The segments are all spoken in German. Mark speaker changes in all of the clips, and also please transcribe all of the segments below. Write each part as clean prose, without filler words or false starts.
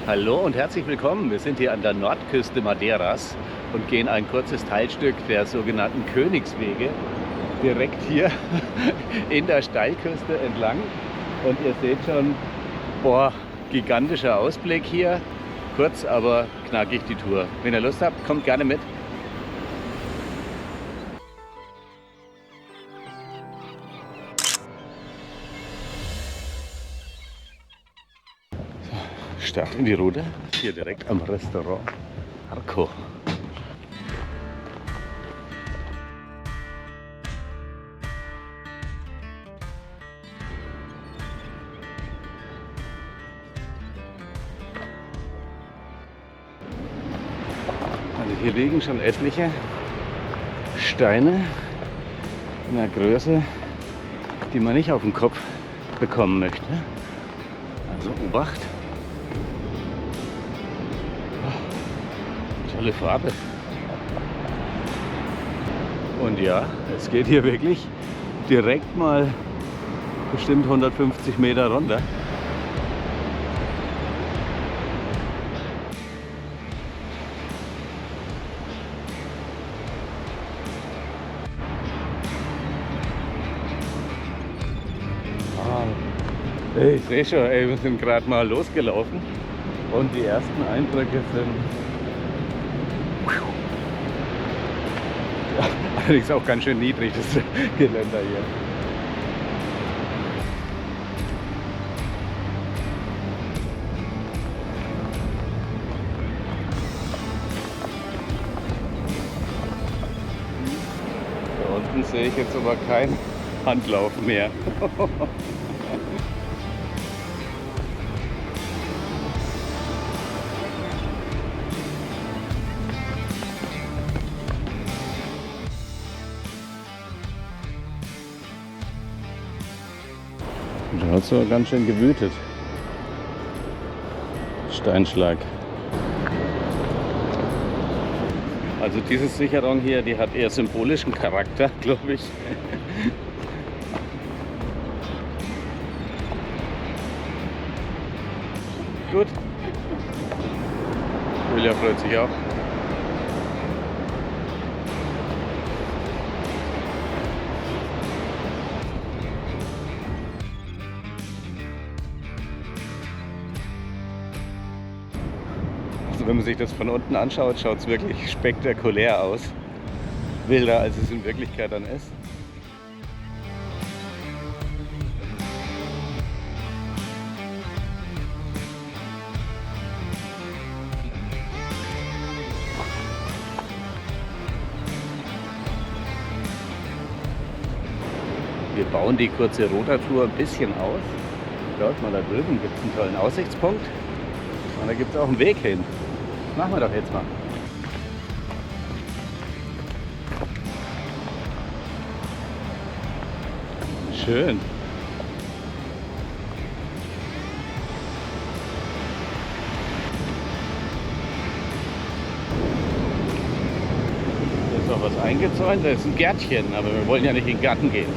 Speaker 1: Hallo und herzlich willkommen. Wir sind hier an der Nordküste Madeiras und gehen ein kurzes Teilstück der sogenannten Königswege direkt hier in der Steilküste entlang. Und ihr seht schon, boah, gigantischer Ausblick hier. Kurz, aber knackig die Tour. Wenn ihr Lust habt, kommt gerne mit. Start in die Route, hier direkt am Restaurant Arco. Also hier liegen schon etliche Steine in einer Größe, die man nicht auf den Kopf bekommen möchte. Also Obacht! Tolle Farbe. Und ja, es geht hier wirklich direkt mal bestimmt 150 Meter runter. Ich sehe schon, wir sind gerade mal losgelaufen und die ersten Eindrücke sind allerdings auch ganz schön niedrig, das Geländer hier. Da unten sehe ich jetzt aber kein Handlauf mehr. Da hat es aber ganz schön gewütet. Steinschlag. Also diese Sicherung hier, die hat eher symbolischen Charakter, glaube ich. Gut. Julia freut sich auch. Wenn man sich das von unten anschaut, schaut es wirklich spektakulär aus. Wilder, als es in Wirklichkeit dann ist. Wir bauen die kurze Rotortour ein bisschen aus. Schaut mal, da drüben gibt es einen tollen Aussichtspunkt. Und da gibt es auch einen Weg hin. Machen wir doch jetzt mal. Schön. Da ist auch was eingezäunt, da ist ein Gärtchen, aber wir wollen ja nicht in den Garten gehen.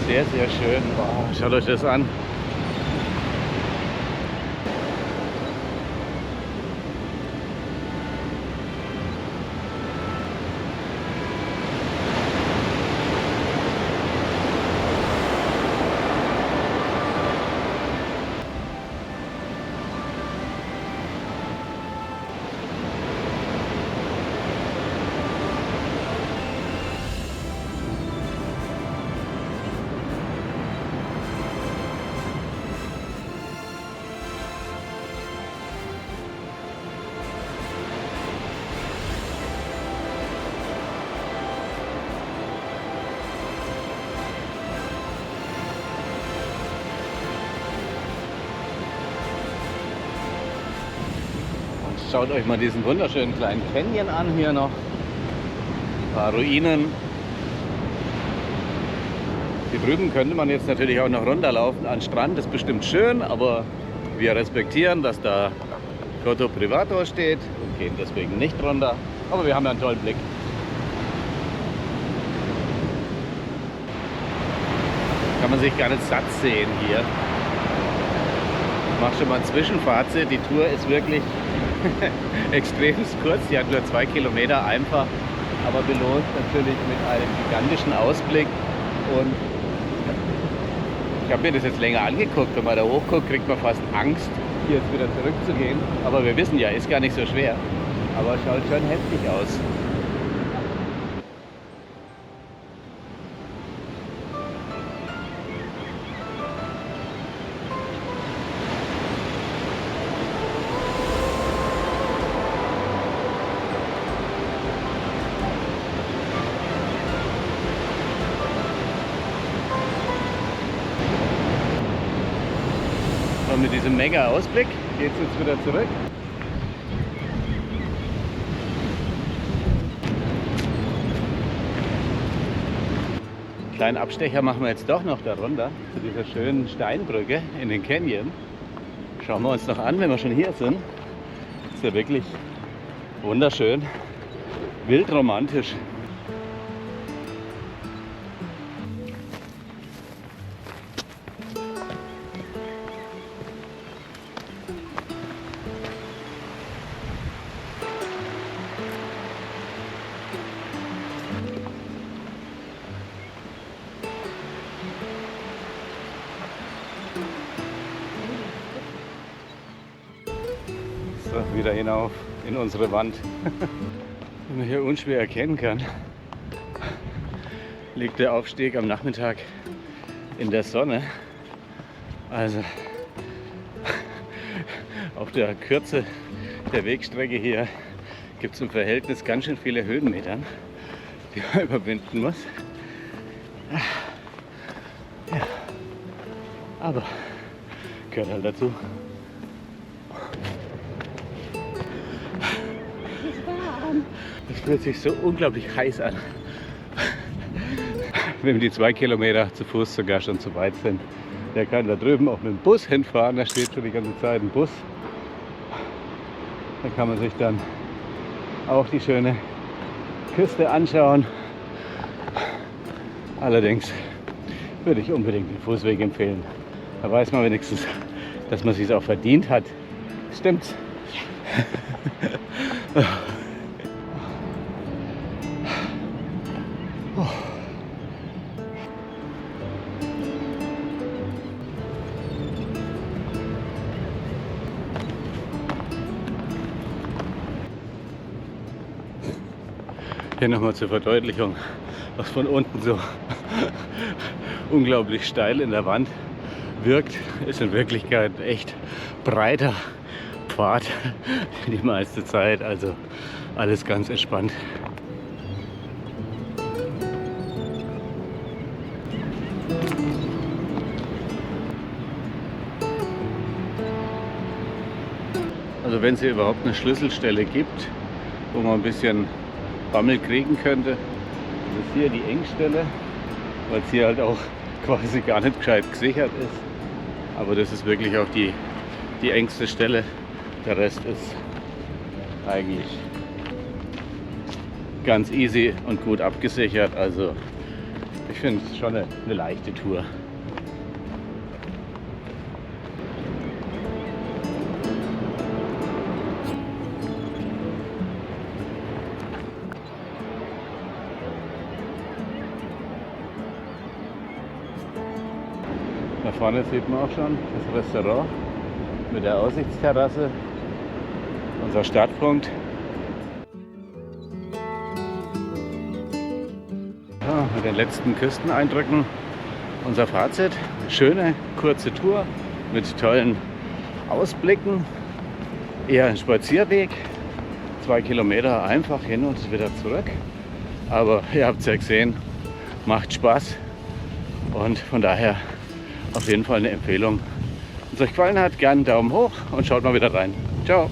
Speaker 1: Sehr, sehr schön. Boah, schaut euch das an. Schaut euch mal diesen wunderschönen kleinen Canyon an hier noch. Ein paar Ruinen. Hier drüben könnte man jetzt natürlich auch noch runterlaufen an den Strand. Das ist bestimmt schön, aber wir respektieren, dass da Coto Privato steht und gehen deswegen nicht runter. Aber wir haben ja einen tollen Blick. Kann man sich gar nicht satt sehen hier. mache schon mal ein Zwischenfazit. Die Tour ist wirklich extrem kurz. Die hat nur 2 Kilometer einfach, aber belohnt natürlich mit einem gigantischen Ausblick. Und ich habe mir das jetzt länger angeguckt. Wenn man da hochguckt, kriegt man fast Angst, hier jetzt wieder zurückzugehen. Aber wir wissen ja, ist gar nicht so schwer. Aber schaut schon heftig aus. Und mit diesem mega Ausblick geht es jetzt wieder zurück. Kleinen Abstecher machen wir jetzt doch noch darunter, zu dieser schönen Steinbrücke in den Canyon. Schauen wir uns noch an, wenn wir schon hier sind. Ist ja wirklich wunderschön, wild romantisch. So, wieder hinauf in unsere Wand. Wie man hier unschwer erkennen kann, liegt der Aufstieg am Nachmittag in der Sonne. Also auf der Kürze der Wegstrecke hier gibt es im Verhältnis ganz schön viele Höhenmetern, die man überwinden muss. Ja, aber gehört halt dazu. Das fühlt sich so unglaublich heiß an. Wenn die 2 Kilometer zu Fuß sogar schon zu weit sind, der kann da drüben auch mit dem Bus hinfahren. Da steht schon die ganze Zeit ein Bus. Da kann man sich dann auch die schöne Küste anschauen. Allerdings würde ich unbedingt den Fußweg empfehlen. Da weiß man wenigstens, dass man es sich auch verdient hat. Stimmt's? Ja. Hier nochmal zur Verdeutlichung, was von unten so unglaublich steil in der Wand wirkt, ist in Wirklichkeit ein echt breiter Pfad die meiste Zeit, also alles ganz entspannt. Also wenn es hier überhaupt eine Schlüsselstelle gibt, wo man ein bisschen Bammel kriegen könnte, das ist hier die Engstelle, weil es hier halt auch quasi gar nicht gescheit gesichert ist. Aber das ist wirklich auch die engste Stelle. Der Rest ist eigentlich ganz easy und gut abgesichert. Also ich finde es schon eine leichte Tour. Da vorne sieht man auch schon das Restaurant mit der Aussichtsterrasse, unser Startpunkt. Ja, mit den letzten Küsteneindrücken unser Fazit. Schöne, kurze Tour mit tollen Ausblicken. Eher ein Spazierweg, 2 Kilometer einfach hin und wieder zurück. Aber ihr habt es ja gesehen, macht Spaß und von daher auf jeden Fall eine Empfehlung. Wenn es euch gefallen hat, gerne einen Daumen hoch und schaut mal wieder rein. Ciao!